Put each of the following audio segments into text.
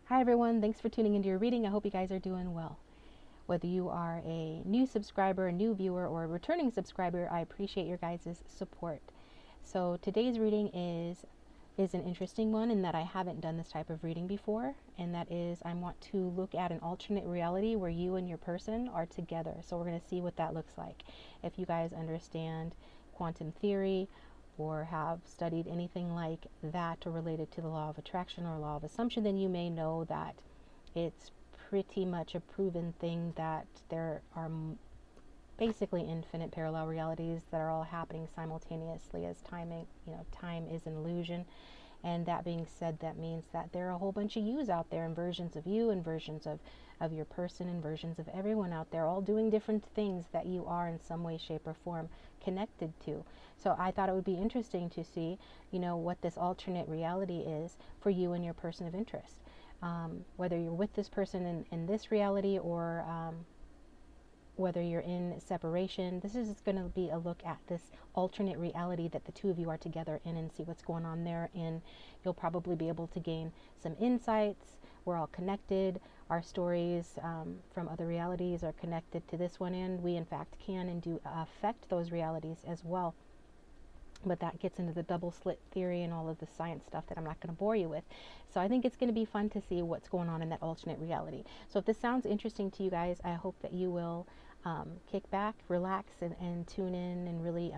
Hi everyone, thanks for tuning into your reading. I hope you guys are doing well. Whether you are a new subscriber, a new viewer, or a returning subscriber, I appreciate your guys' support. So today's reading is an interesting one in that I haven't done this type of reading before, and that is I want to look at an alternate reality where you and your person are together. So we're going to see what that looks like. If you guys understand quantum theory or have studied anything like that or related to the law of attraction or law of assumption, then you may know that it's pretty much a proven thing that there are basically infinite parallel realities that are all happening simultaneously, as time is an illusion. And that being said, that means that there are a whole bunch of yous out there, and versions of you and versions of your person and versions of everyone out there, all doing different things that you are in some way, shape, or form connected to. So I thought it would be interesting to see, what this alternate reality is for you and your person of interest. Whether you're with this person in this reality or whether you're in separation, this is going to be a look at this alternate reality that the two of you are together in and see what's going on there. And you'll probably be able to gain some insights. We're all connected. Our stories from other realities are connected to this one, and we in fact can and do affect those realities as well. But that gets into the double slit theory and all of the science stuff that I'm not going to bore you with. So I think it's going to be fun to see what's going on in that alternate reality. So if this sounds interesting to you guys, I hope that you will kick back, relax, and tune in and really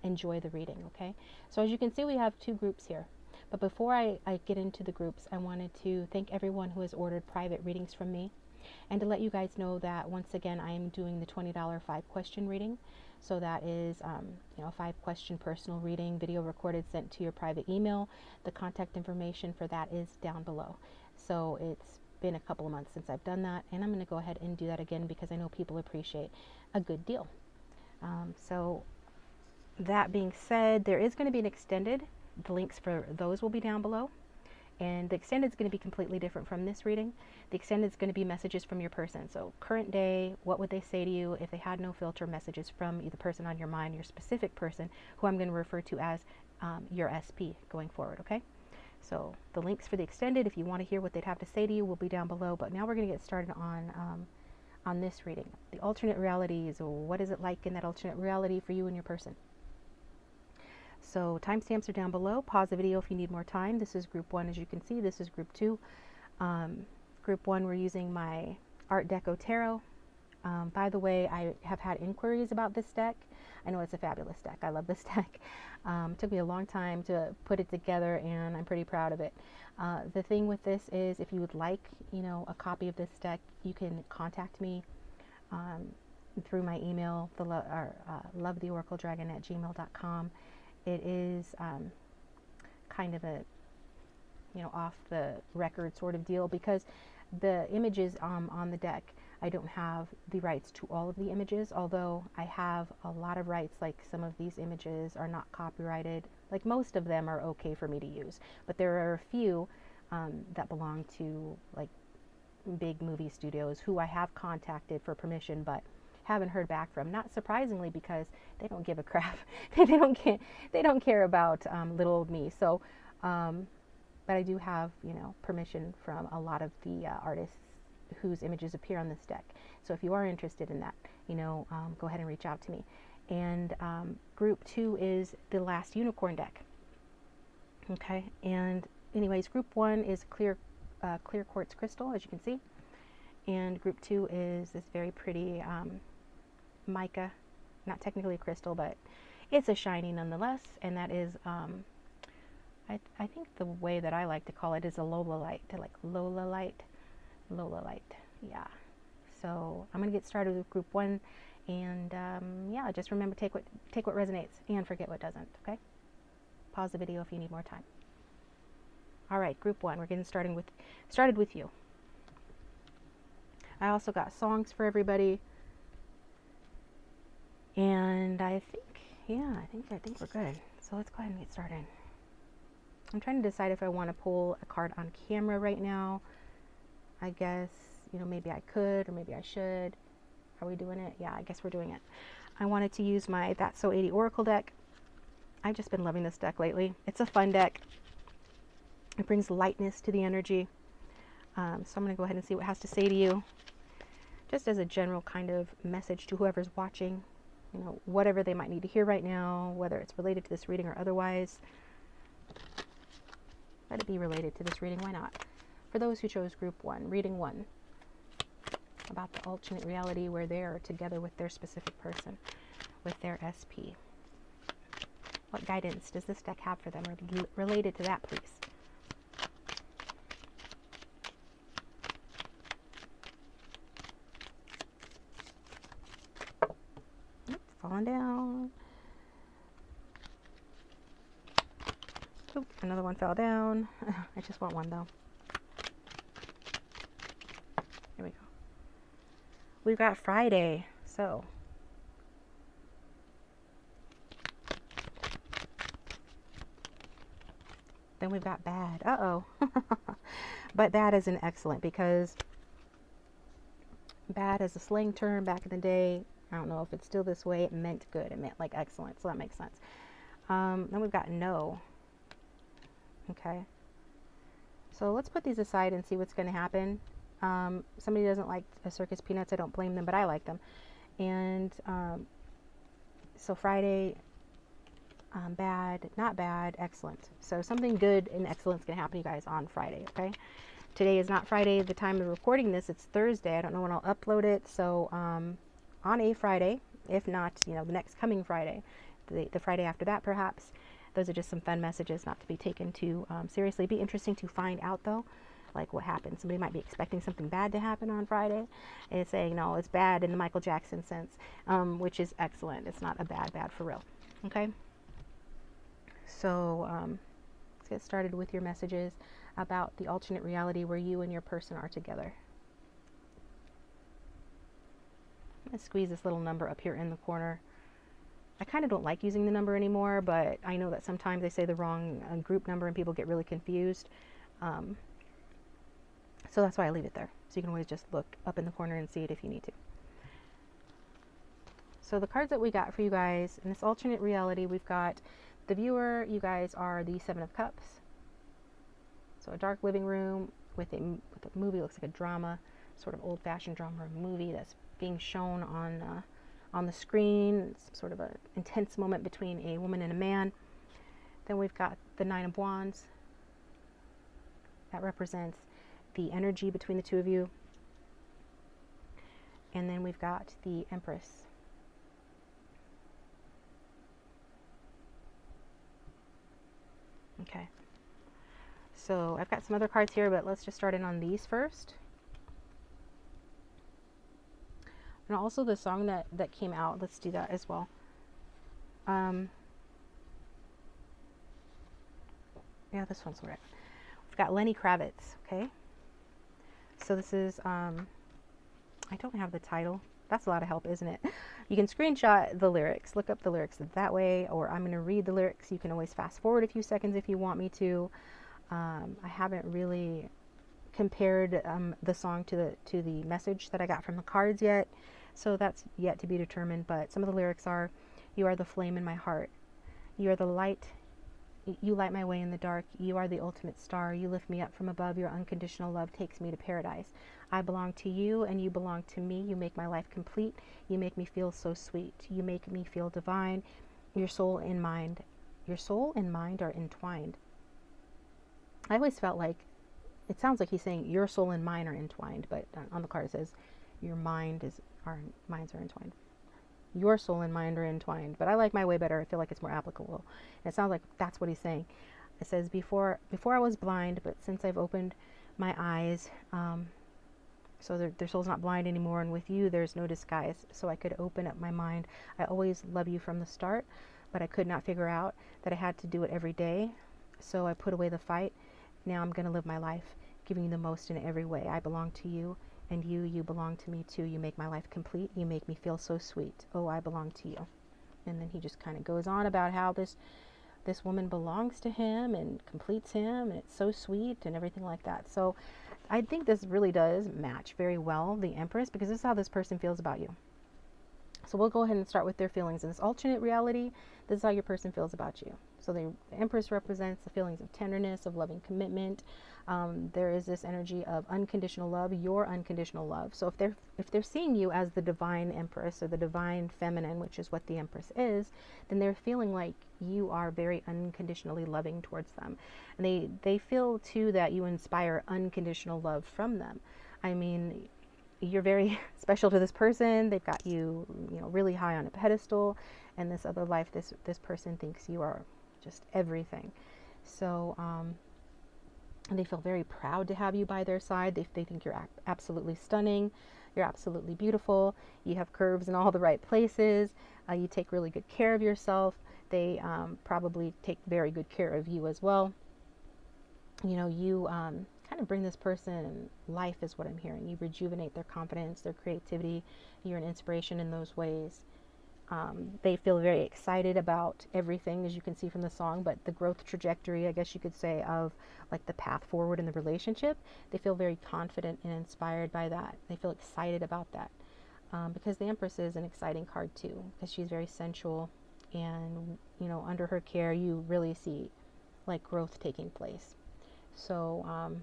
enjoy the reading, okay? So as you can see, we have two groups here. But before I get into the groups, I wanted to thank everyone who has ordered private readings from me, and to let you guys know that once again I am doing the $20 5-question reading. So that is a 5-question personal reading, video recorded, sent to your private email. The contact information for that is down below. So it's been a couple of months since I've done that, and I'm going to go ahead and do that again because I know people appreciate a good deal. So that being said, there is going to be an extended. The links for those will be down below. And the extended is going to be completely different from this reading. The extended is going to be messages from your person. So current day, what would they say to you if they had no filter? Messages from the person on your mind, your specific person, who I'm going to refer to as your SP going forward, okay? So the links for the extended, if you want to hear what they'd have to say to you, will be down below. But now we're going to get started on this reading. The alternate realities, what is it like in that alternate reality for you and your person? So timestamps are down below. Pause the video if you need more time. This is group 1, as you can see. This is group 2. Group 1, we're using my Art Deco Tarot. By the way, I have had inquiries about this deck. I know it's a fabulous deck. I love this deck. Took me a long time to put it together, and I'm pretty proud of it. The thing with this is, if you would like, a copy of this deck, you can contact me through my email, lovetheoracledragon@gmail.com. It is kind of a off the record sort of deal, because the images on the deck, I don't have the rights to all of the images, although I have a lot of rights. Like some of these images are not copyrighted. Like most of them are okay for me to use, but there are a few that belong to like big movie studios who I have contacted for permission, but haven't heard back from. Not surprisingly, because they don't give a crap. they don't care about little old me. So but I do have permission from a lot of the artists whose images appear on this deck. So if you are interested in that, go ahead and reach out to me. And group 2 is the last unicorn deck. Okay, and anyways, group 1 is clear quartz crystal, as you can see, and group 2 is this very pretty mica, not technically a crystal, but it's a shiny nonetheless, and that is I think the way that I like to call it is a Lola-lite, yeah. So I'm gonna get started with group 1, and yeah, just remember, take what resonates and forget what doesn't, okay? Pause the video if you need more time. All right, group 1, we're getting started with you. I also got songs for everybody. And I think we're good. So let's go ahead and get started. I'm trying to decide if I want to pull a card on camera right now. I guess, maybe I could, or maybe I should. Are we doing it? Yeah, I guess we're doing it. I wanted to use my That's So 80 Oracle deck. I've just been loving this deck lately. It's a fun deck. It brings lightness to the energy. So I'm going to go ahead and see what it has to say to you, just as a general kind of message to whoever's watching, you know, whatever they might need to hear right now, whether it's related to this reading or otherwise. Let it be related to this reading, why not? For those who chose group 1, reading 1, about the alternate reality where they are together with their specific person, with their SP. What guidance does this deck have for them related to that, please? Oops, falling down. Oop, another one fell down. I just want one though. Here we go. We've got Friday, so then we've got bad. Uh-oh. But bad is an excellent, because bad is a slang term back in the day. I don't know if it's still this way. It meant good. It meant like excellent. So that makes sense. Then we've got no. Okay. So let's put these aside and see what's going to happen. Somebody doesn't like circus peanuts. I don't blame them, but I like them. And so Friday, bad, not bad, excellent. So something good and excellent is going to happen to you guys on Friday, okay? Today is not Friday, the time of recording this. It's Thursday. I don't know when I'll upload it. So on a Friday, if not, you know, the next coming Friday, the Friday after that perhaps. Those are just some fun messages, not to be taken too seriously. It'd be interesting to find out, though, like what happened. Somebody might be expecting something bad to happen on Friday, and it's saying, no, it's bad in the Michael Jackson sense, which is excellent. It's not a bad for real. Okay? So let's get started with your messages about the alternate reality where you and your person are together. I'm going to squeeze this little number up here in the corner. I kind of don't like using the number anymore, but I know that sometimes they say the wrong group number and people get really confused. So that's why I leave it there. So you can always just look up in the corner and see it if you need to. So the cards that we got for you guys in this alternate reality, we've got the viewer. You guys are the 7 of Cups. So a dark living room with a movie, looks like a drama, sort of old-fashioned drama or movie that's being shown on the screen. It's sort of an intense moment between a woman and a man. Then we've got the 9 of Wands. That represents the energy between the two of you. And then we've got the Empress. Okay. So I've got some other cards here, but let's just start in on these first. And also the song that came out, let's do that as well. Yeah, this one's right. We've got Lenny Kravitz, okay? So this is, I don't have the title. That's a lot of help, isn't it? You can screenshot the lyrics, look up the lyrics that way, or I'm going to read the lyrics. You can always fast forward a few seconds if you want me to. I haven't really compared the song to the message that I got from the cards yet. So that's yet to be determined, but some of the lyrics are, you are the flame in my heart. You are the light. You light my way in the dark. You are the ultimate star. You lift me up from above. Your unconditional love takes me to paradise. I belong to you and you belong to me. You make my life complete. You make me feel so sweet. You make me feel divine. Your soul and mind are entwined. I always felt like, it sounds like he's saying your soul and mine are entwined, but on the card it says your minds are entwined. Your soul and mind are entwined, but I like my way better. I feel like it's more applicable. And it sounds like that's what he's saying. It says, before I was blind, but since I've opened my eyes, so their soul's not blind anymore, and with you there's no disguise, so I could open up my mind. I always love you from the start, but I could not figure out that I had to do it every day, so I put away the fight. Now I'm going to live my life, giving you the most in every way. I belong to you, and you belong to me too. You make my life complete. You make me feel so sweet. Oh, I belong to you. And then he just kind of goes on about how this woman belongs to him and completes him, and it's so sweet and everything like that. So I think this really does match very well the Empress, because this is how this person feels about you. So we'll go ahead and start with their feelings. In this alternate reality, this is how your person feels about you. So the Empress represents the feelings of tenderness, of loving commitment. There is this energy of unconditional love, your unconditional love. So if they're seeing you as the divine Empress or the divine feminine, which is what the Empress is, then they're feeling like you are very unconditionally loving towards them. And they feel too that you inspire unconditional love from them. I mean, you're very special to this person. They've got you, really high on a pedestal. And this other life, this person thinks you are just everything. So, and they feel very proud to have you by their side. They think you're absolutely stunning. You're absolutely beautiful. You have curves in all the right places. You take really good care of yourself. They probably take very good care of you as well. You kind of bring this person life, is what I'm hearing. You rejuvenate their confidence, their creativity. You're an inspiration in those ways. They feel very excited about everything, as you can see from the song, but the growth trajectory, I guess you could say, of like the path forward in the relationship, they feel very confident and inspired by that. They feel excited about that, because the Empress is an exciting card too, because she's very sensual, and under her care you really see like growth taking place. So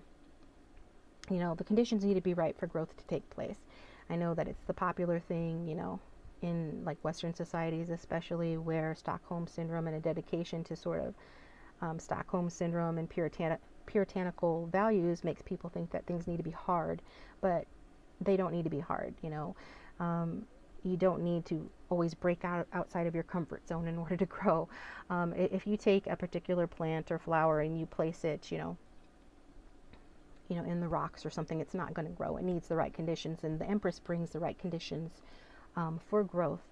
the conditions need to be right for growth to take place. I know that it's the popular thing, in like Western societies, especially, where Stockholm Syndrome and a dedication to sort of Stockholm Syndrome and puritanical values makes people think that things need to be hard, but they don't need to be hard. You don't need to always break outside of your comfort zone in order to grow. If you take a particular plant or flower and you place it, in the rocks or something, it's not going to grow. It needs the right conditions, and the Empress brings the right conditions for growth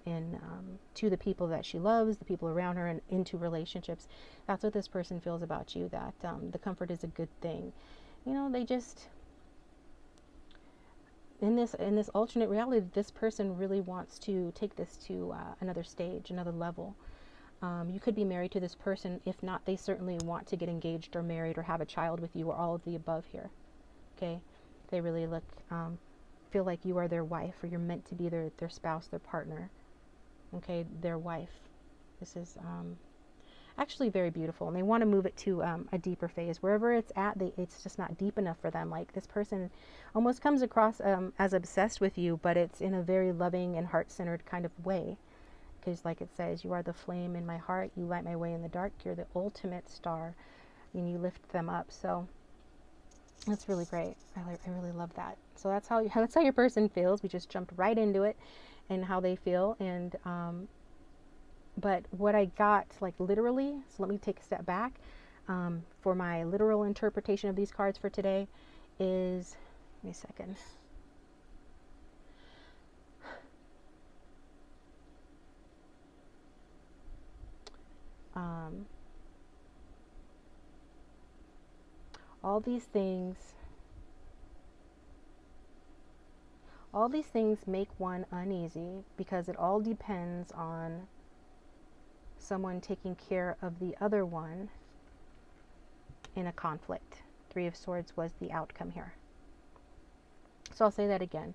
to the people that she loves, the people around her, and into relationships. That's what this person feels about you, that the comfort is a good thing. They just, in this alternate reality, this person really wants to take this to another stage, another level. You could be married to this person. If not, they certainly want to get engaged or married or have a child with you, or all of the above here. Okay, they really feel like you are their wife, or you're meant to be their spouse, their partner. Okay, their wife. This is actually very beautiful, and they want to move it to a deeper phase. Wherever it's at, it's just not deep enough for them. Like, this person almost comes across as obsessed with you, but it's in a very loving and heart-centered kind of way. Because like it says, you are the flame in my heart, you light my way in the dark, you're the ultimate star, and you lift them up. So that's really great. I really love that. So that's how your person feels. We just jumped right into it and how they feel. And but what I got, like, literally, so let me take a step back. For my literal interpretation of these cards for today is, give me a second. All these things make one uneasy, because it all depends on someone taking care of the other one in a conflict. 3 of Swords was the outcome here. So I'll say that again.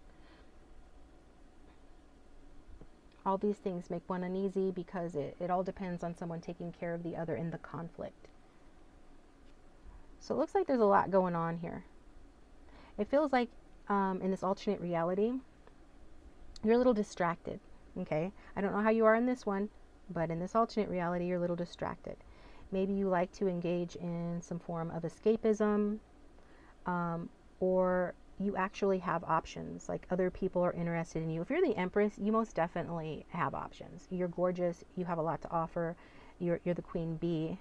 All these things make one uneasy because it all depends on someone taking care of the other in the conflict. So it looks like there's a lot going on here. It feels like in this alternate reality, you're a little distracted. Okay, I don't know how you are in this one, but in this alternate reality, you're a little distracted. Maybe you like to engage in some form of escapism, or you actually have options. Like, other people are interested in you. If you're the Empress, you most definitely have options. You're gorgeous. You have a lot to offer. You're the queen bee,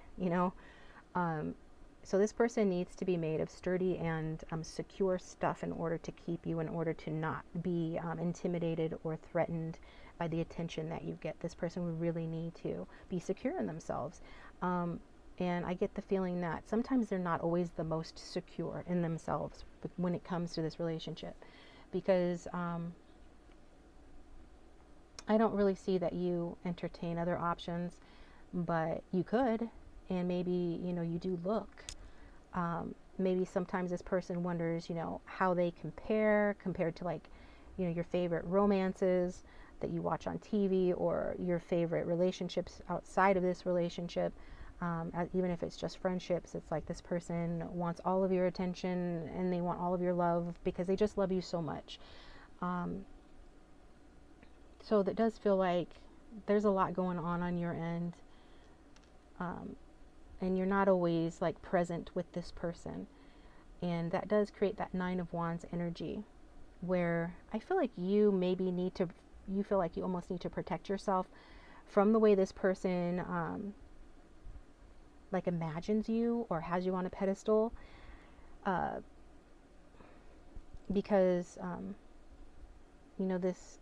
So this person needs to be made of sturdy and secure stuff in order to keep you, in order to not be intimidated or threatened by the attention that you get. This person would really need to be secure in themselves. And I get the feeling that sometimes they're not always the most secure in themselves when it comes to this relationship. Because I don't really see that you entertain other options, but you could. And maybe, you do look. Maybe sometimes this person wonders, how they compared to, like, your favorite romances that you watch on TV, or your favorite relationships outside of this relationship. even if it's just friendships, it's like this person wants all of your attention and they want all of your love because they just love you so much. So that does feel like there's a lot going on your end, and you're not always like present with this person. And that does create that Nine of Wands energy where I feel like you feel like you almost need to protect yourself from the way this person like imagines you or has you on a pedestal, because you know, this,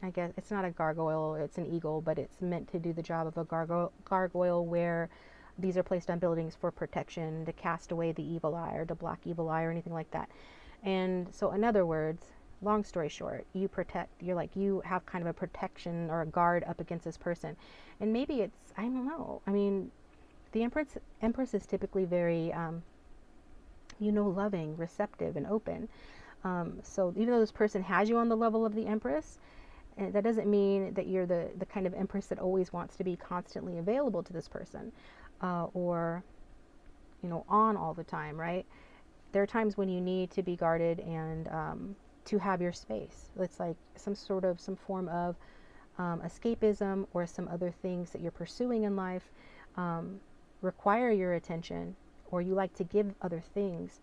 I guess it's not a gargoyle, it's an eagle, but it's meant to do the job of a gargoyle where these are placed on buildings for protection, to cast away the evil eye or to block evil eye or anything like that. And so in other words, long story short, you have kind of a protection or a guard up against this person. And maybe it's, I don't know, I mean, the Empress is typically very, loving, receptive, and open. So even though this person has you on the level of the Empress, that doesn't mean that you're the kind of Empress that always wants to be constantly available to this person, or, on all the time, right? There are times when you need to be guarded and to have your space. It's like some form of escapism, or some other things that you're pursuing in life require your attention, or you like to give other things,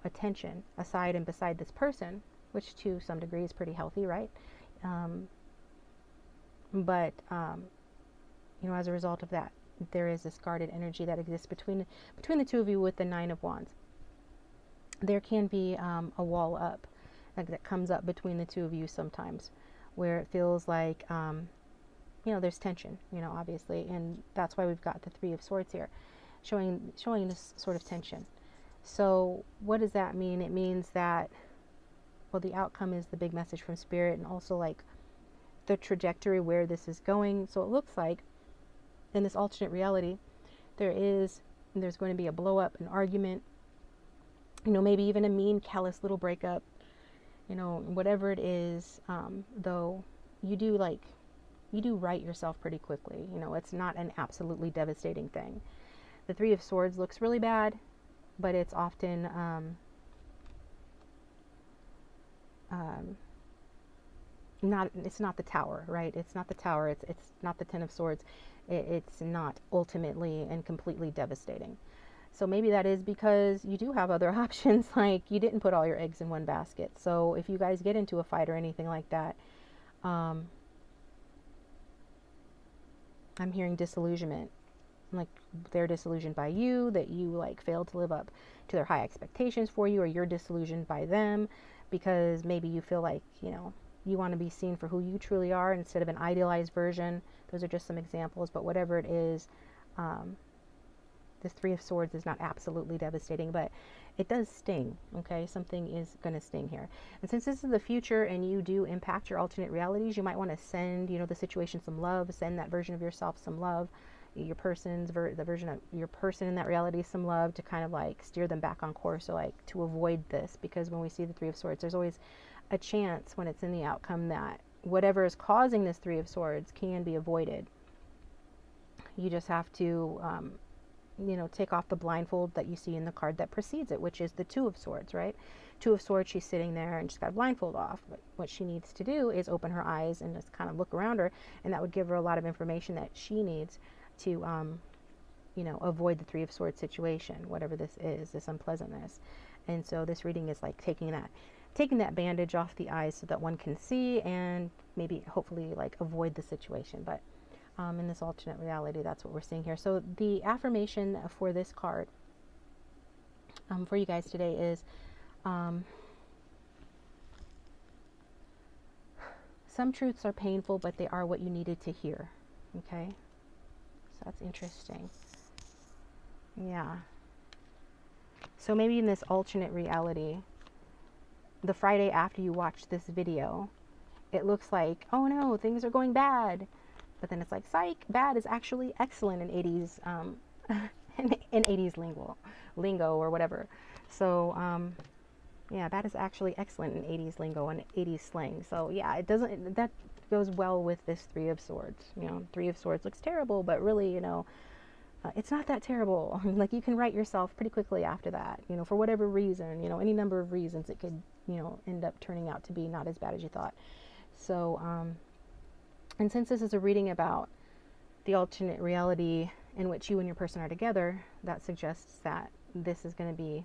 attention aside and beside this person, which to some degree is pretty healthy, right? But as a result of that, there is this guarded energy that exists between the two of you with the Nine of Wands. There can be a wall up, like that comes up between the two of you sometimes, where it feels like there's tension, obviously, and that's why we've got the Three of Swords here, showing this sort of tension. So what does that mean? It means that, well, the outcome is the big message from Spirit, and also like the trajectory where this is going. So it looks like in this alternate reality, there's going to be a blow up, an argument, maybe even a mean, callous little breakup, whatever it is, though you do right yourself pretty quickly. It's not an absolutely devastating thing. The Three of Swords looks really bad, but it's often it's not the Tower, right? It's not the Tower. It's not the Ten of Swords. It's not ultimately and completely devastating. So maybe that is because you do have other options, like you didn't put all your eggs in one basket. So if you guys get into a fight or anything like that, I'm hearing disillusionment. Like they're disillusioned by you, that you like failed to live up to their high expectations for you, or you're disillusioned by them because maybe you feel like, you want to be seen for who you truly are instead of an idealized version. Those are just some examples, but whatever it is, this Three of Swords is not absolutely devastating, but it does sting, okay? Something is going to sting here. And since this is the future and you do impact your alternate realities, you might want to send, the situation some love, send that version of yourself some love, the version of your person in that reality some love, to kind of like steer them back on course, or like to avoid this. Because when we see the Three of Swords, there's always a chance when it's in the outcome that whatever is causing this Three of Swords can be avoided. You just have to take off the blindfold that you see in the card that precedes it, which is the Two of Swords, right? Two of Swords, she's sitting there and she's got a blindfold off. But what she needs to do is open her eyes and just kind of look around her, and that would give her a lot of information that she needs to, avoid the Three of Swords situation, whatever this is, this unpleasantness. And so this reading is like taking that bandage off the eyes so that one can see and maybe hopefully like avoid the situation. But in this alternate reality, that's what we're seeing here. So the affirmation for this card for you guys today is some truths are painful, but they are what you needed to hear. Okay, so that's interesting. Yeah. So maybe in this alternate reality, the Friday after you watch this video, it looks like, oh no, things are going bad. But then it's like, psych, bad is actually excellent in 80s, in 80s lingo or whatever. So, yeah, bad is actually excellent in 80s lingo and 80s slang. So yeah, that goes well with this Three of Swords. Three of Swords looks terrible, but really, it's not that terrible. Like, you can right yourself pretty quickly after that, you know, for whatever reason, you know, any number of reasons. It could, you know, end up turning out to be not as bad as you thought. So, and since this is a reading about the alternate reality in which you and your person are together, that suggests that this is going to be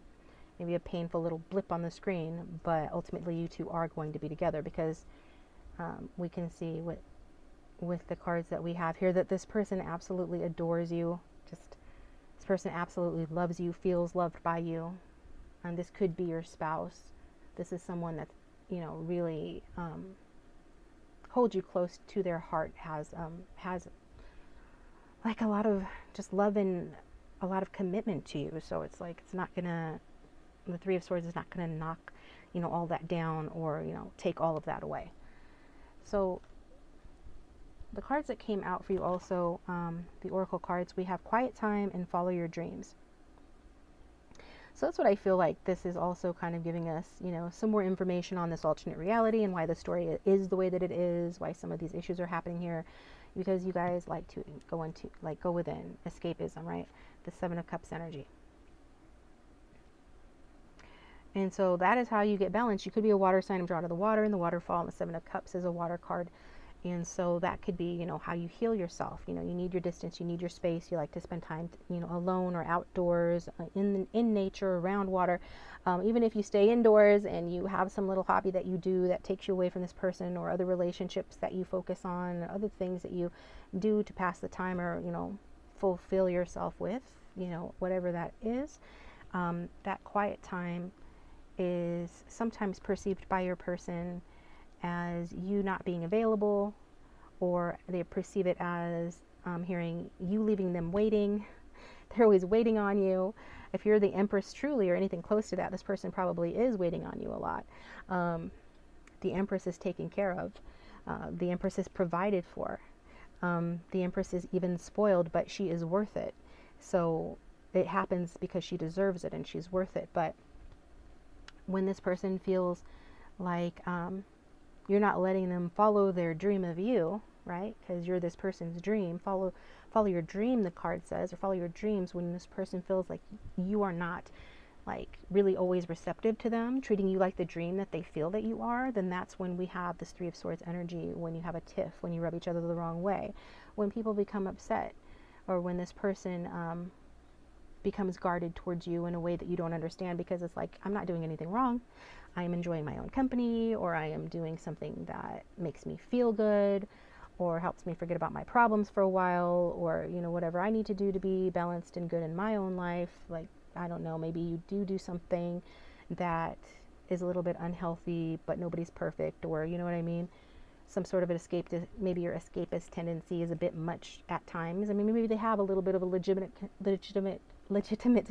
maybe a painful little blip on the screen, but ultimately you two are going to be together, because we can see with the cards that we have here that this person absolutely adores you. Just, this person absolutely loves you, feels loved by you, and this could be your spouse. This is someone that, you know, really holds you close to their heart, has like a lot of just love and a lot of commitment to you. So it's like, it's not gonna, the Three of Swords is not gonna knock, you know, all that down, or, you know, take all of that away. So the cards that came out for you also, the Oracle cards, we have Quiet Time and Follow Your Dreams. So that's what I feel like this is also kind of giving us, you know, some more information on this alternate reality and why the story is the way that it is, why some of these issues are happening here, because you guys like to go within, escapism, right? The Seven of Cups energy. And so that is how you get balance. You could be a water sign and draw to the water, and the waterfall, and the Seven of Cups is a water card. And so that could be, you know, how you heal yourself. You know, you need your distance, you need your space. You like to spend time, you know, alone or outdoors, in nature, around water. Even if you stay indoors and you have some little hobby that you do that takes you away from this person, or other relationships that you focus on, other things that you do to pass the time, or, you know, fulfill yourself with, you know, whatever that is. That quiet time is sometimes perceived by your person as you not being available, or they perceive it as hearing you leaving them waiting. They're always waiting on you. If you're the Empress truly, or anything close to that, this person probably is waiting on you a lot. The Empress is taken care of. The Empress is provided for. The Empress is even spoiled, but she is worth it. So it happens because she deserves it and she's worth it. But when this person feels like you're not letting them follow their dream of you, right? Because you're this person's dream. Follow your dream, the card says, or follow your dreams. When this person feels like you are not, like, really always receptive to them, treating you like the dream that they feel that you are, then that's when we have this Three of Swords energy, when you have a tiff, when you rub each other the wrong way, when people become upset, or when this person becomes guarded towards you in a way that you don't understand, because it's like, I'm not doing anything wrong. I am enjoying my own company, or I am doing something that makes me feel good, or helps me forget about my problems for a while, or, you know, whatever I need to do to be balanced and good in my own life. Like, I don't know, maybe you do something that is a little bit unhealthy, but nobody's perfect, or, you know what I mean? Some sort of an escape to, maybe your escapist tendency is a bit much at times. I mean, maybe they have a little bit of a legitimate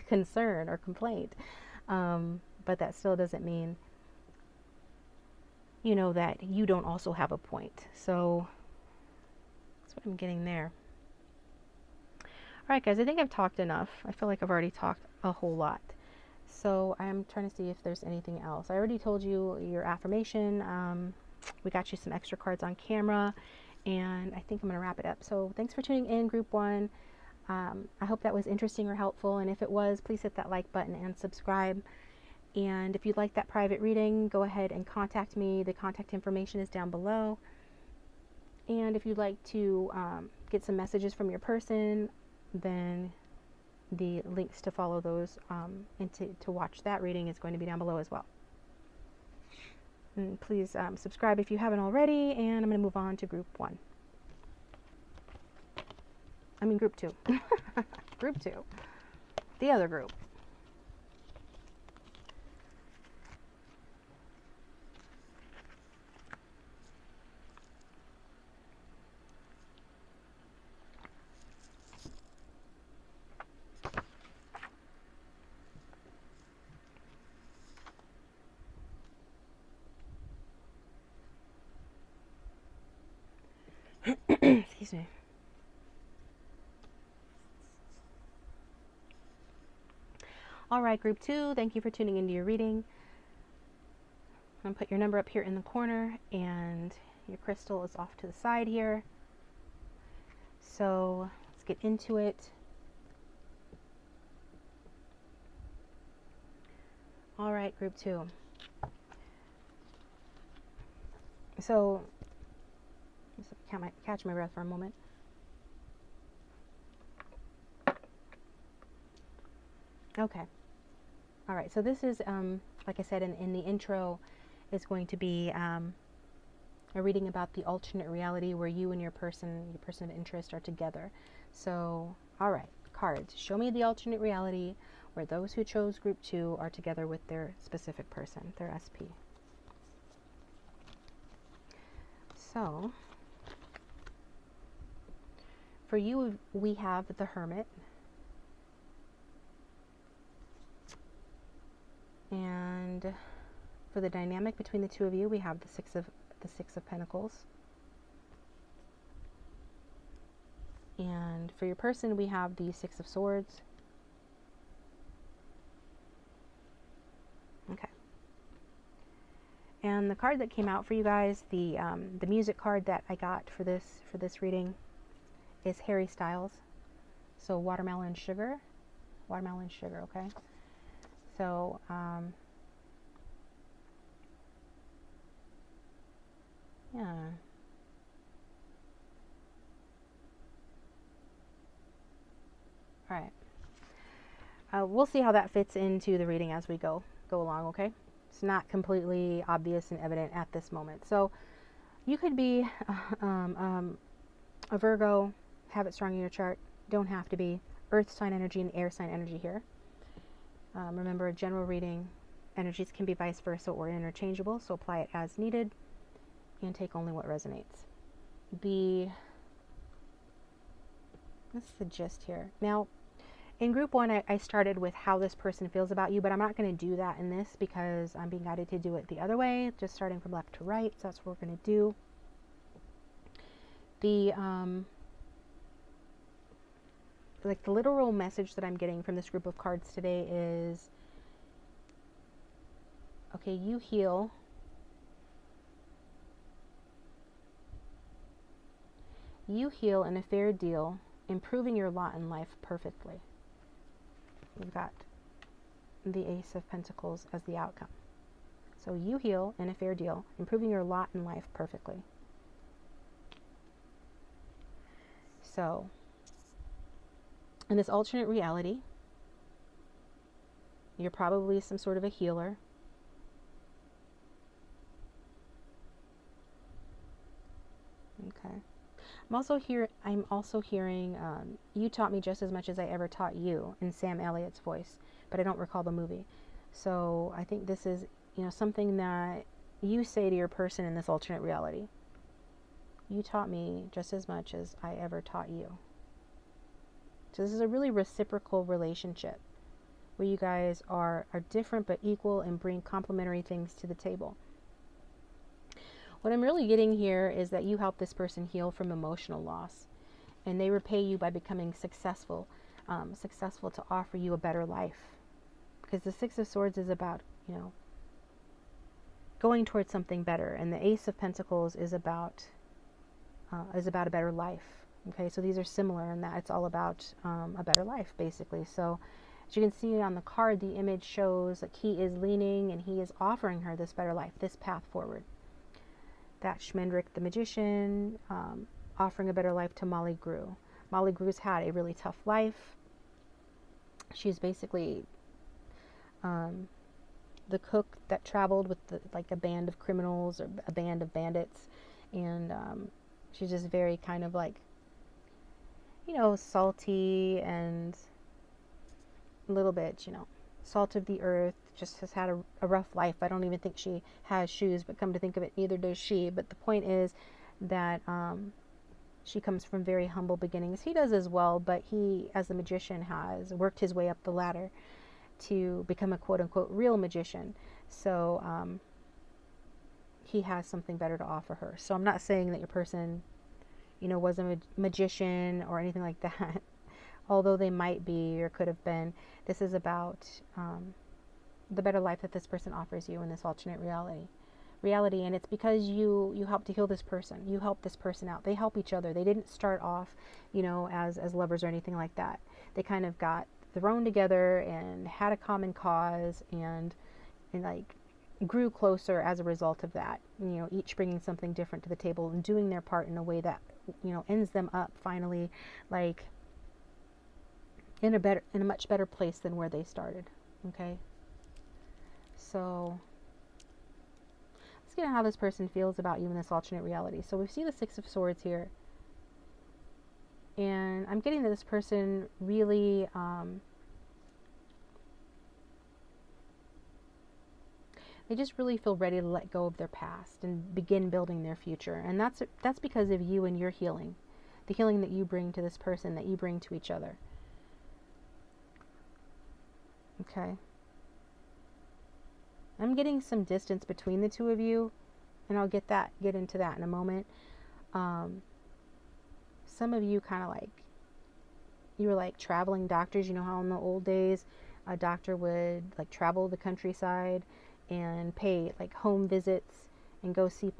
concern or complaint, but that still doesn't mean, you know, that you don't also have a point. So that's what I'm getting there. All right, guys, I think I've talked enough. I feel like I've already talked a whole lot. So I'm trying to see if there's anything else. I already told you your affirmation. We got you some extra cards on camera, and I think I'm going to wrap it up. So thanks for tuning in, Group 1. I hope that was interesting or helpful, and if it was, please hit that like button and subscribe. And if you'd like that private reading, go ahead and contact me. The contact information is down below. And if you'd like to get some messages from your person, then the links to follow those and to watch that reading is going to be down below as well. And please subscribe if you haven't already, and I'm going to move on to Group 1. I mean Group 2. Group 2. The other group. Excuse me. All right, Group 2, thank you for tuning into your reading. I'm going to put your number up here in the corner, and your crystal is off to the side here. So let's get into it. All right, group 2. So, catch my breath for a moment. Okay. All right. So this is, like I said in the intro, is going to be a reading about the alternate reality where you and your person of interest, are together. So, all right, cards. Show me the alternate reality where those who chose group 2 are together with their specific person, their SP. So, for you, we have the Hermit. And for the dynamic between the two of you, we have the Six of Pentacles. And for your person, we have the Six of Swords. Okay. And the card that came out for you guys, the music card that I got for this reading, is Harry Styles. So Watermelon Sugar. Watermelon Sugar, okay? So, yeah. All right. We'll see how that fits into the reading as we go along, okay? It's not completely obvious and evident at this moment. So you could be a Virgo, have it strong in your chart. Don't have to be. Earth sign energy and air sign energy here. Remember, a general reading, energies can be vice versa or interchangeable, so apply it as needed and take only what resonates. That's the gist here. Now, in group 1, I started with how this person feels about you, but I'm not going to do that in this because I'm being guided to do it the other way, just starting from left to right. So that's what we're going to do. The literal message that I'm getting from this group of cards today is, okay, you heal. You heal in a fair deal, improving your lot in life perfectly. We've got the Ace of Pentacles as the outcome. So you heal in a fair deal, improving your lot in life perfectly. So, in this alternate reality, you're probably some sort of a healer. Okay. I'm also hearing you taught me just as much as I ever taught you, in Sam Elliott's voice, but I don't recall the movie. So I think this is, something that you say to your person in this alternate reality. You taught me just as much as I ever taught you. So this is a really reciprocal relationship where you guys are different but equal and bring complementary things to the table. What I'm really getting here is that you help this person heal from emotional loss, and they repay you by becoming successful to offer you a better life. Because the Six of Swords is about, going towards something better, and the Ace of Pentacles is about a better life. Okay, so these are similar in that it's all about a better life, basically. So as you can see on the card, the image shows that he is leaning and he is offering her this better life, this path forward. That Schmendrick the Magician, offering a better life to Molly Grew. Molly Grew's had a really tough life. She's basically the cook that traveled with a band of criminals or a band of bandits, and she's just very kind of salty and a little bit, salt of the earth, just has had a rough life. I don't even think she has shoes, but come to think of it, neither does she. But the point is that she comes from very humble beginnings. He does as well, but he, as a magician, has worked his way up the ladder to become a quote-unquote real magician. So he has something better to offer her. So I'm not saying that your person, was a magician or anything like that. Although they might be or could have been. This is about the better life that this person offers you in this alternate reality. And it's because you helped to heal this person. You helped this person out. They help each other. They didn't start off, as lovers or anything like that. They kind of got thrown together and had a common cause, and and like grew closer as a result of that. Each bringing something different to the table and doing their part in a way that, ends them up finally, like in a much better place than where they started. Okay. So let's get at how this person feels about you in this alternate reality. So we see the Six of Swords here. And I'm getting that this person really they just really feel ready to let go of their past and begin building their future. And that's because of you and your healing. The healing that you bring to this person, that you bring to each other. Okay. I'm getting some distance between the two of you, and I'll get into that in a moment. Some of you kind of like, you were like traveling doctors. You know how in the old days a doctor would like travel the countryside and pay like home visits and go see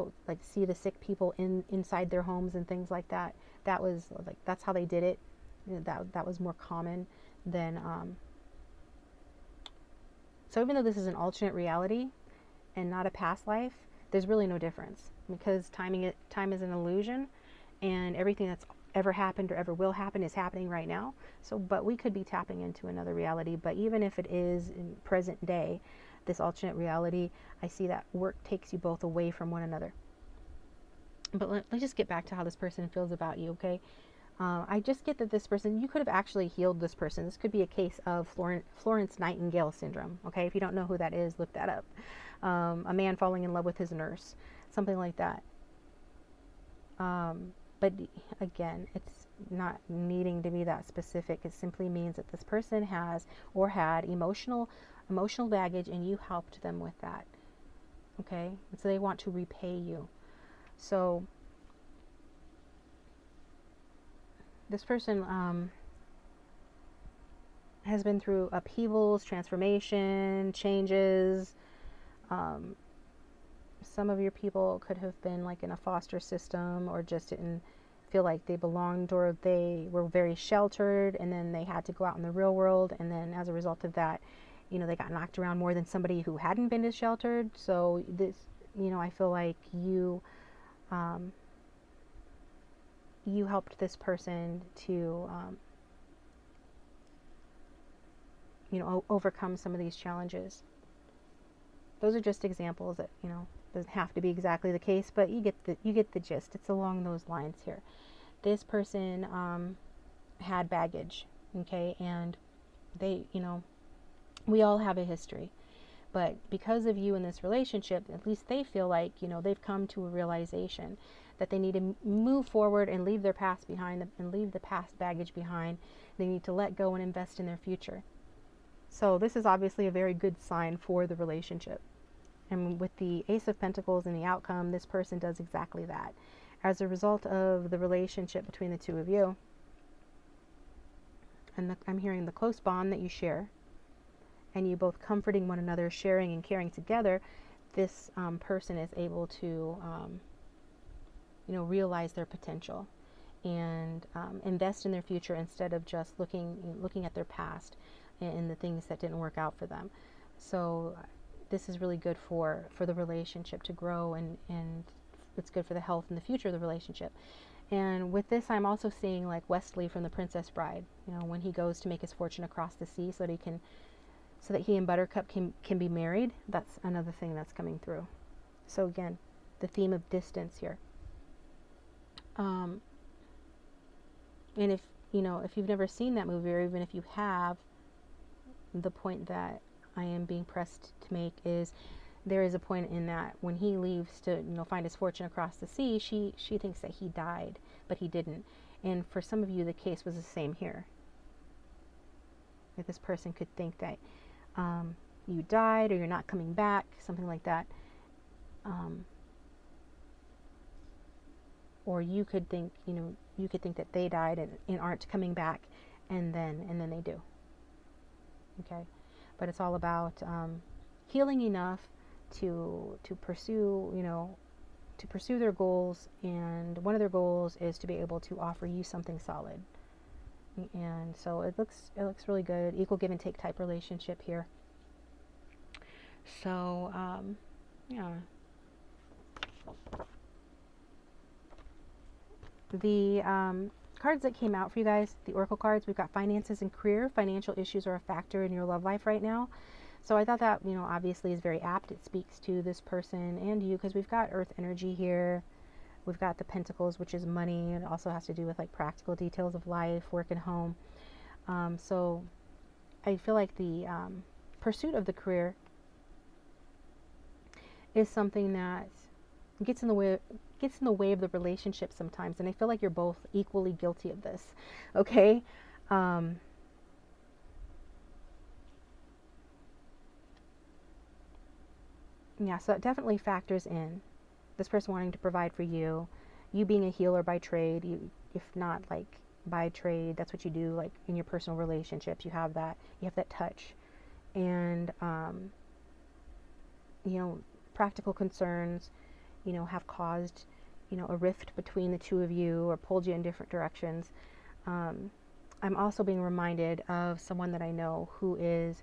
the sick people inside their homes and things like that. That was like, that's how they did it. That was more common than so even though this is an alternate reality and not a past life, there's really no difference, because time is an illusion, and everything that's ever happened or ever will happen is happening right now. So, but we could be tapping into another reality. But even if it is in present day, this alternate reality, I see that work takes you both away from one another. But let's just get back to how this person feels about you, okay? I just get that this person, you could have actually healed this person. This could be a case of Florence Nightingale syndrome, okay? If you don't know who that is, look that up. A man falling in love with his nurse, something like that. But again, it's not needing to be that specific. It simply means that this person has or had emotional baggage, and you helped them with that, okay? And so they want to repay you. So this person has been through upheavals, transformation, changes. Some of your people could have been like in a foster system, or just didn't feel like they belonged, or they were very sheltered, and then they had to go out in the real world, and then as a result of that, they got knocked around more than somebody who hadn't been as sheltered. So this, I feel like you you helped this person to overcome some of these challenges. Those are just examples. That doesn't have to be exactly the case, but you get the gist. It's along those lines here. This person had baggage, okay, and they, we all have a history, but because of you in this relationship, at least they feel like they've come to a realization that they need to move forward and leave their past behind, and leave the past baggage behind. They need to let go and invest in their future. So this is obviously a very good sign for the relationship. And with the Ace of Pentacles and the outcome, this person does exactly that. As a result of the relationship between the two of you, and I'm hearing the close bond that you share, and you both comforting one another, sharing and caring together, this person is able to realize their potential and invest in their future, instead of just looking at their past and the things that didn't work out for them. So this is really good for the relationship to grow, and it's good for the health and the future of the relationship. And with this, I'm also seeing like Wesley from The Princess Bride, when he goes to make his fortune across the sea so that he and Buttercup can be married. That's another thing that's coming through. So again, the theme of distance here. And if you've never seen that movie, or even if you have, the point that I am being pressed to make is, there is a point in that when he leaves to find his fortune across the sea, she thinks that he died, but he didn't. And for some of you, the case was the same here. That this person could think that you died, or you're not coming back, something like that. Or you could think, that they died and aren't coming back, and then they do. Okay, but it's all about healing enough to pursue, to pursue their goals, and one of their goals is to be able to offer you something solid. And so it looks really good. Equal give and take type relationship here. So, yeah. The cards that came out for you guys, the Oracle cards, we've got finances and career. Financial issues are a factor in your love life right now. So I thought that, obviously is very apt. It speaks to this person and you, because we've got earth energy here. We've got the pentacles, which is money. It also has to do with like practical details of life, work and home. So I feel like the pursuit of the career is something that gets in the way of the relationship sometimes, and I feel like you're both equally guilty of this. Okay. Yeah, so that definitely factors in this person wanting to provide for you, you being a healer by trade. You, if not like by trade, that's what you do, like in your personal relationships. You have that touch. And practical concerns have caused a rift between the two of you or pulled you in different directions. I'm also being reminded of someone that I know who is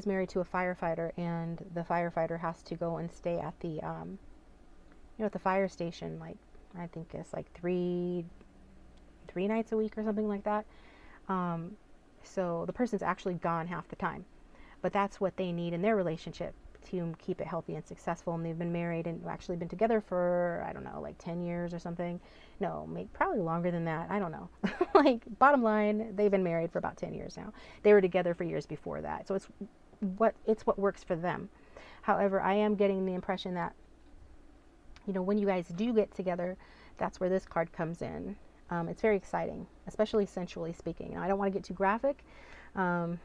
married to a firefighter, and the firefighter has to go and stay at the at the fire station, like I think it's like three nights a week or something like that. So the person's actually gone half the time, but that's what they need in their relationship to keep it healthy and successful. And they've been married and actually been together for, I don't know, like 10 years or something. No, maybe probably longer than that. I don't know. Like, bottom line, they've been married for about 10 years now. They were together for years before that. So it's what works for them. However, I am getting the impression that, when you guys do get together, that's where this card comes in. It's very exciting, especially sensually speaking. I don't want to get too graphic. I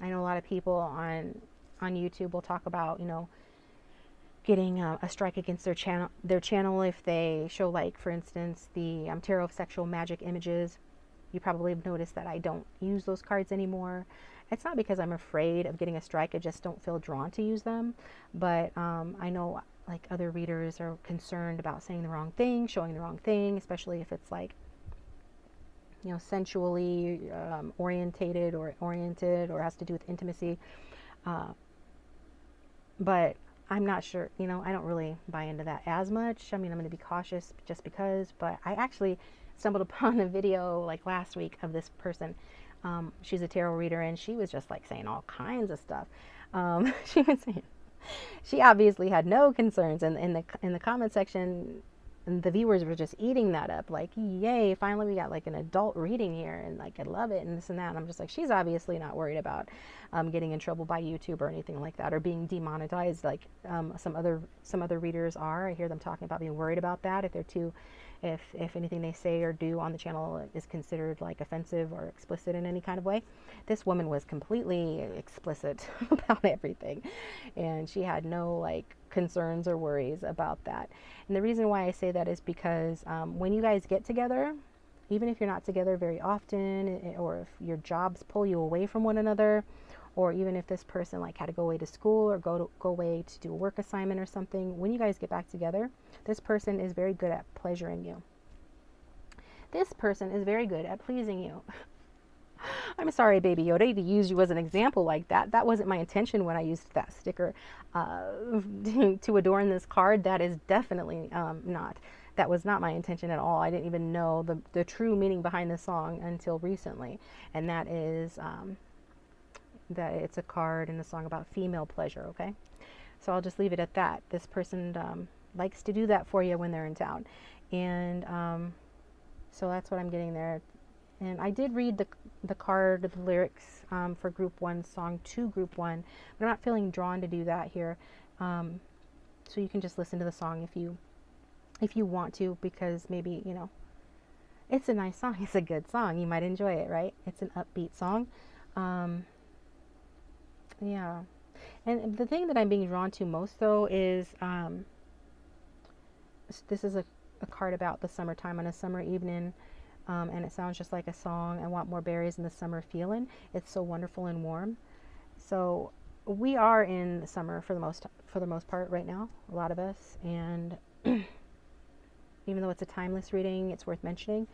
know a lot of people on YouTube will talk about, getting a strike against their channel if they show, like, for instance, the Tarot of Sexual Magic images. You probably have noticed that I don't use those cards anymore. It's not because I'm afraid of getting a strike. I just don't feel drawn to use them. But I know, like, other readers are concerned about saying the wrong thing, showing the wrong thing, especially if it's like, sensually oriented or has to do with intimacy. But I'm not sure, I don't really buy into that as much. I mean, I'm going to be cautious just because, but I actually stumbled upon a video like last week of this person. She's a tarot reader, and she was just like saying all kinds of stuff. She was saying, she obviously had no concerns, and in the comment section, the viewers were just eating that up, like, yay, finally we got like an adult reading here, and like I love it, and this and that. And I'm just like, she's obviously not worried about getting in trouble by YouTube or anything like that, or being demonetized like some other readers are. I hear them talking about being worried about that, if anything they say or do on the channel is considered like offensive or explicit in any kind of way. This woman was completely explicit about everything, and she had no like concerns or worries about that. And the reason why I say that is because when you guys get together, even if you're not together very often, or if your jobs pull you away from one another, or even if this person like had to go away to school or go away to do a work assignment or something, when you guys get back together, this person is very good at pleasuring you. This person is very good at pleasing you. I'm sorry, Baby Yoda, to use you as an example like that. That wasn't my intention when I used that sticker to adorn this card. That is definitely not. That was not my intention at all. I didn't even know the true meaning behind the song until recently. And that is that it's a card and a song about female pleasure, okay? So I'll just leave it at that. This person likes to do that for you when they're in town. And so that's what I'm getting there. And I did read the card, the lyrics for Group 1 song to Group 1, but I'm not feeling drawn to do that here. So you can just listen to the song if you want to, because maybe, it's a nice song. It's a good song. You might enjoy it, right? It's an upbeat song. Yeah. And the thing that I'm being drawn to most, though, is this is a card about the summertime on a summer evening. And it sounds just like a song. I want more berries in the summer feeling. It's so wonderful and warm. So we are in the summer for the most part right now, a lot of us. And even though it's a timeless reading, it's worth mentioning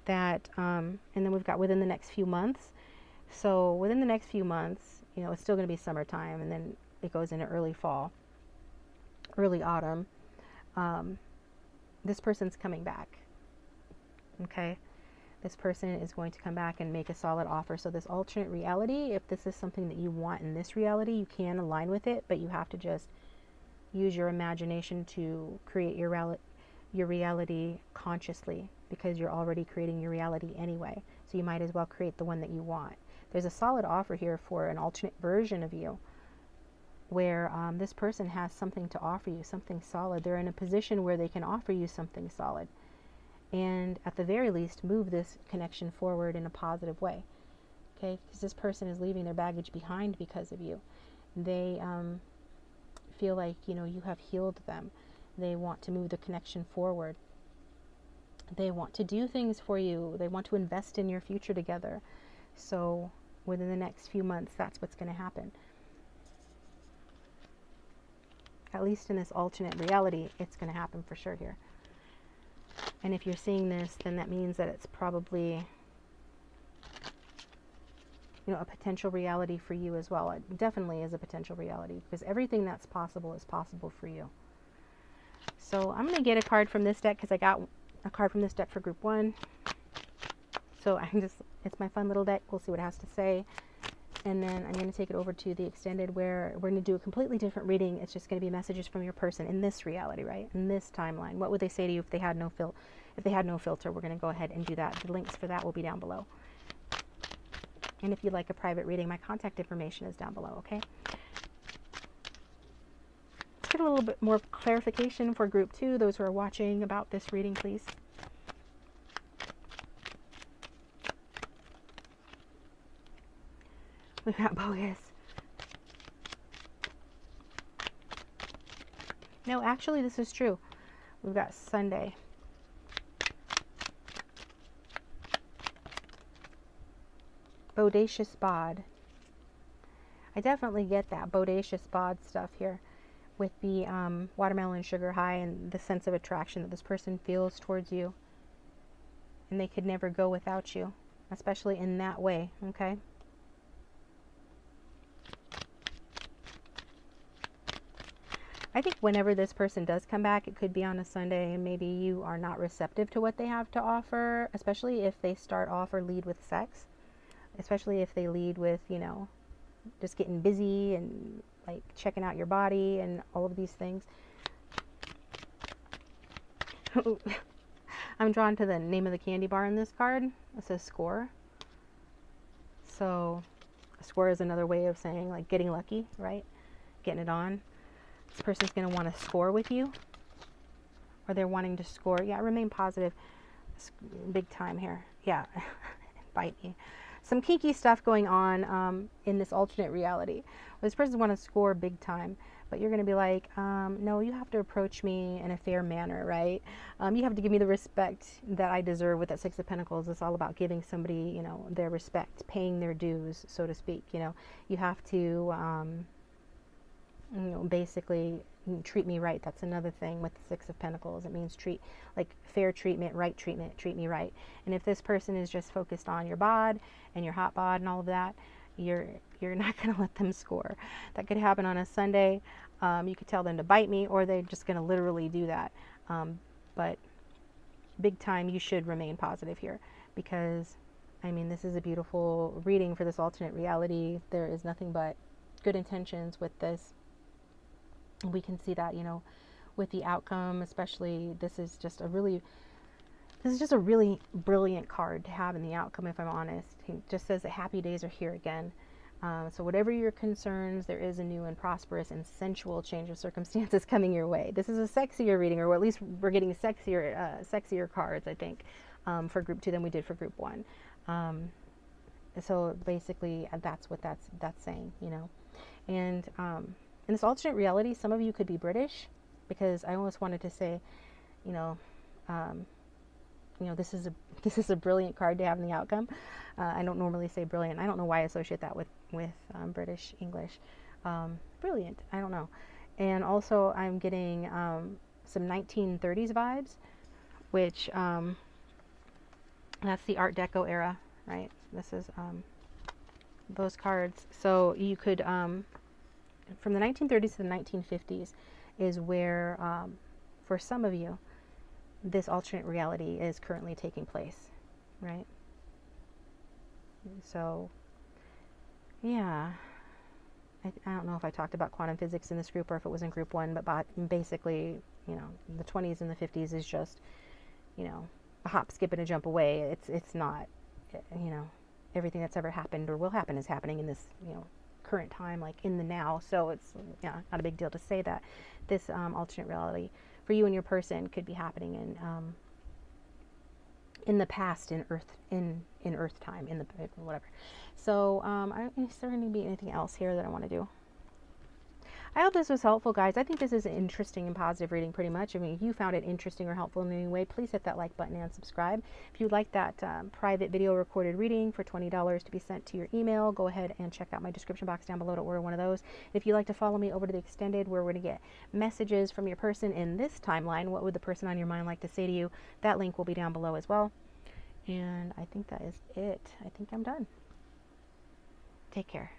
that. And then we've got within the next few months. So within the next few months, you know, it's still going to be summertime, and then it goes into early fall, early autumn. This person's coming back. Okay? This person is going to come back and make a solid offer. So this alternate reality, if this is something that you want in this reality, you can align with it, but you have to just use your imagination to create your reality consciously, because you're already creating your reality anyway. So you might as well create the one that you want. There's a solid offer here for an alternate version of you, where this person has something to offer you, something solid. They're in a position where they can offer you something solid. And at the very least, move this connection forward in a positive way. Okay? Because this person is leaving their baggage behind because of you. They feel like, you know, you have healed them. They want to move the connection forward. They want to do things for you. They want to invest in your future together. So within the next few months, that's what's going to happen. At least in this alternate reality, it's going to happen for sure here. And if you're seeing this, then that means that it's probably, you know, a potential reality for you as well. It definitely is a potential reality, because everything that's possible is possible for you. So I'm going to get a card from this deck, because I got a card from this deck for group 1. So it's my fun little deck. We'll see what it has to say. And then I'm going to take it over to the extended, where we're going to do a completely different reading. It's just going to be messages from your person in this reality, right? In this timeline. What would they say to you if they had no filter? We're going to go ahead and do that. The links for that will be down below. And if you'd like a private reading, my contact information is down below, okay? Let's get a little bit more clarification for group 2, those who are watching, about this reading, please. We've got bogus. No, actually, this is true. We've got Sunday. Bodacious bod. I definitely get that bodacious bod stuff here with the watermelon sugar high and the sense of attraction that this person feels towards you. And they could never go without you, especially in that way, okay? I think whenever this person does come back, it could be on a Sunday, and maybe you are not receptive to what they have to offer, especially if they start off or lead with sex. Especially if they lead with, you know, just getting busy and like checking out your body and all of these things. I'm drawn to the name of the candy bar in this card. It says score. So a score is another way of saying like getting lucky, right? Getting it on. This person's going to want to score with you, or they're wanting to score. Yeah, remain positive. Big time here. Yeah, bite me. Some kinky stuff going on in this alternate reality. This person wants to score big time, but you're going to be like, no, you have to approach me in a fair manner, right? You have to give me the respect that I deserve with that Six of Pentacles. It's all about giving somebody, you know, their respect, paying their dues, so to speak. You know, you have to... you know, basically treat me right. That's another thing with the Six of Pentacles. It means treat, like fair treatment, right treatment, treat me right. And if this person is just focused on your bod and your hot bod and all of that, you're not going to let them score. That could happen on a Sunday. You could tell them to bite me, or they're just going to literally do that. But big time, you should remain positive here, because, I mean, this is a beautiful reading for this alternate reality. There is nothing but good intentions with this. We can see that, you know, with the outcome, especially, this is just a really brilliant card to have in the outcome, if I'm honest. He just says that happy days are here again. So whatever your concerns, there is a new and prosperous and sensual change of circumstances coming your way. This is a sexier reading, or at least we're getting sexier cards, I think, for group 2 than we did for group 1. So basically, that's what that's saying, you know. And in this alternate reality, some of you could be British, because I almost wanted to say, you know, this is a brilliant card to have in the outcome. I don't normally say brilliant. I don't know why I associate that with British English. Brilliant. I don't know. And also, I'm getting some 1930s vibes, which that's the Art Deco era, right? This is those cards. So you could, from the 1930s to the 1950s is where, for some of you, this alternate reality is currently taking place, right? So, yeah. I don't know if I talked about quantum physics in this group or if it was in group 1, but basically, you know, the 20s and the 50s is just, you know, a hop, skip, and a jump away. It's not, you know, everything that's ever happened or will happen is happening in this, you know, current time, like in the now. So it's, yeah, not a big deal to say that this alternate reality for you and your person could be happening in the past, in Earth time, in the whatever. So, is there going to be anything else here that I want to do? I hope this was helpful, guys. I think this is an interesting and positive reading, pretty much. I mean, if you found it interesting or helpful in any way, please hit that like button and subscribe. If you'd like that private video recorded reading for $20 to be sent to your email, go ahead and check out my description box down below to order one of those. If you'd like to follow me over to the extended, where we're going to get messages from your person in this timeline, what would the person on your mind like to say to you? That link will be down below as well. And I think that is it. I think I'm done. Take care.